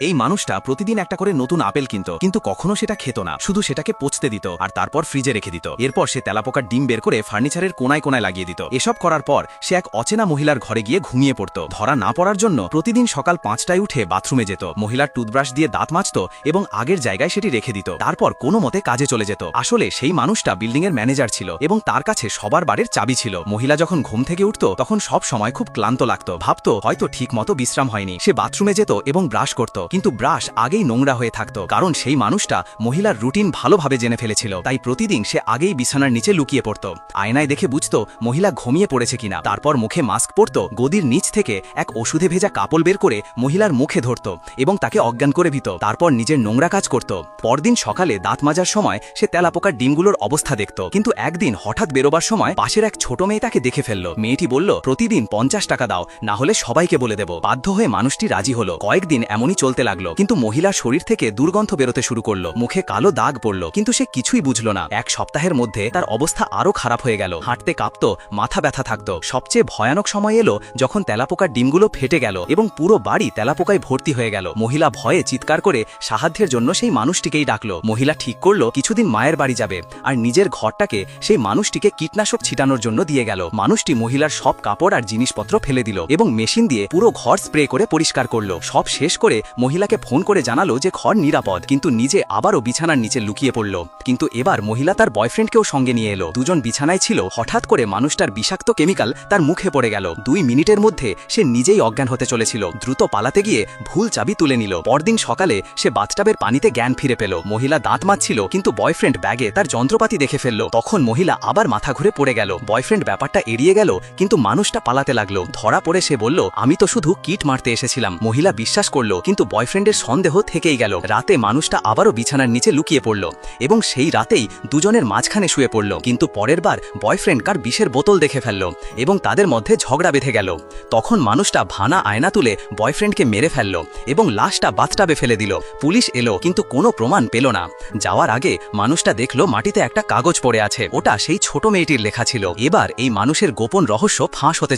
এই মানুষটা প্রতিদিন একটা করে নতুন আপেল কিনত, কিন্তু কখনো সেটা খেত না, শুধু সেটাকে পচতে দিত আর তারপর ফ্রিজে রেখে দিত। এরপর সে তেলাপোকার ডিম বের করে ফার্নিচারের কোনায় কোনায় লাগিয়ে দিত। এসব করার পর সে এক অচেনা মহিলার ঘরে গিয়ে ঘুমিয়ে পড়ত। ধরা না পড়ার জন্য প্রতিদিন সকাল 5টায় উঠে বাথরুমে যেত, মহিলার টুথব্রাশ দিয়ে দাঁত মাজত এবং আগের জায়গায় সেটি রেখে দিত। তারপর কোনো মতে কাজে চলে যেত। আসলে সেই মানুষটা বিল্ডিং এর ম্যানেজার ছিল এবং তার কাছে সবার বাড়ির চাবি ছিল। মহিলা যখন ঘুম থেকে উঠত তখন সব সময় খুব ক্লান্ত লাগত, ভাবত হয়তো ঠিক মতো বিশ্রাম হয়নি। সে বাথরুমে যেত এবং ব্রাশ করত, কিন্তু ব্রাশ আগেই নোংরা হয়ে থাকত, কারণ সেই মানুষটা মহিলার রুটিন ভালোভাবে জেনে ফেলেছিল। তাই প্রতিদিন সে আগেই বিছানার নিচে লুকিয়ে পড়ত। আয়নায় দেখে বুঝত মহিলা ঘুমিয়ে পড়েছে কিনা। তারপর মুখে মাস্ক পরত, গদির নিচ থেকে এক ওষুধে ভেজা কাপড় বের করে মহিলার মুখে ধরত এবং তাকে অজ্ঞান করে দিত। তারপর নিজের নোংরা কাজ করত। পরদিন সকালে দাঁত মাজার সময় সে তেলাপোকার ডিমগুলোর অবস্থা দেখত, কিন্তু একদিন হঠাৎ বেরোবার সময় পাশের এক ছোট মেয়ে তাকে দেখে ফেলল। মেয়েটি বলল, প্রতিদিন 50 টাকা দাও, না হলে সবাইকে বলে দেব। বাধ্য হয়ে মানুষটি রাজি হলো। কয়েকদিন এমনই চলতে লাগলো, কিন্তু মহিলার শরীর থেকে দুর্গন্ধ বেরোতে শুরু করলো, মুখে কালো দাগ পড়ল, কিন্তু সে কিছুই বুঝল না। এক সপ্তাহের মধ্যে তার অবস্থা আরো খারাপ হয়ে গেল, হাঁটতে কাঁপতো, মাথা ব্যথা থাকতো। সবচেয়ে ভয়ানক সময় এলো যখন তেলাপোকার ডিমগুলো ফেটে গেল এবং পুরো বাড়ি তেলাপোকায় ভর্তি হয়ে গেল। মহিলা ভয়ে চিৎকার করে সাহায্যের জন্য সেই মানুষটিকেই ডাকলো। মহিলা ঠিক করলো কিছুদিন মায়ের বাড়ি যাবে আর নিজের ঘরটাকে সেই মানুষটিকে কীটনাশক ছিটানোর জন্য দিয়ে গেল। মানুষটি মহিলার সব কাপড় আর জিনিসপত্র ফেলে দিল এবং মেশিন দিয়ে পুরো ঘর স্প্রে করে পরিষ্কার করলো। সব শেষ করে মহিলাকে ফোন করে জানালো যে ঘর নিরাপদ, কিন্তু নিজে আবারও বিছানার নিচে লুকিয়ে পড়ল। কিন্তু এবার মহিলা তার বয়ফ্রেন্ডকেও সঙ্গে নিয়ে এলো। দুজন বিছানায় ছিল। হঠাৎ করে মানুষটার বিষাক্ত কেমিক্যাল তার মুখে পড়ে গেল। 2 মিনিটের মধ্যে সে নিজেই অজ্ঞান হতে চলেছিল। দ্রুত পালাতে গিয়ে ভুল চাবি তুলে নিল। পরদিন সকালে সে বাথটাবের পানিতে জ্ঞান ফিরে পেল। মহিলা দাঁত মাজছিল, কিন্তু বয়ফ্রেন্ড ব্যাগে তার যন্ত্রপাতি দেখে ফেলল। তখন মহিলা আবার মাথা ঘুরে পড়ে গেল। বয়ফ্রেন্ড ব্যাপারটা এড়িয়ে গেল, কিন্তু মানুষটা পালাতে লাগলো। ধরা পড়ে সে বলল, আমি তো শুধু কিট মারতে এসেছিলাম। মহিলা বিশ্বাস করলো, কিন্তু বয়ফ্রেন্ডের সন্দেহ থেকেই গেল। রাতে মানুষটা আবারও বিছানার নিচে লুকিয়ে পড়ল এবং সেই রাতেই দুজনের মাঝখানে শুয়ে পড়ল। কিন্তু পরের বার বয়ফ্রেন্ড কার বিষের বোতল দেখে ফেলল এবং তাদের মধ্যে ঝগড়া বেঁধে গেল। তখন মানুষটা ভানা আয়না তুলে বয়ফ্রেন্ডকে মেরে ফেলল এবং লাশটা বাথটাবে ফেলে দিল। পুলিশ এলো, কিন্তু কোনো প্রমাণ পেল না। যাওয়ার আগে মানুষটা দেখলো মাটিতে একটা কাগজ পড়ে আছে, ওটা সেই ছোট মেয়েটির লেখা ছিল। এবার এই মানুষের গোপন রহস্য ফাঁস হতে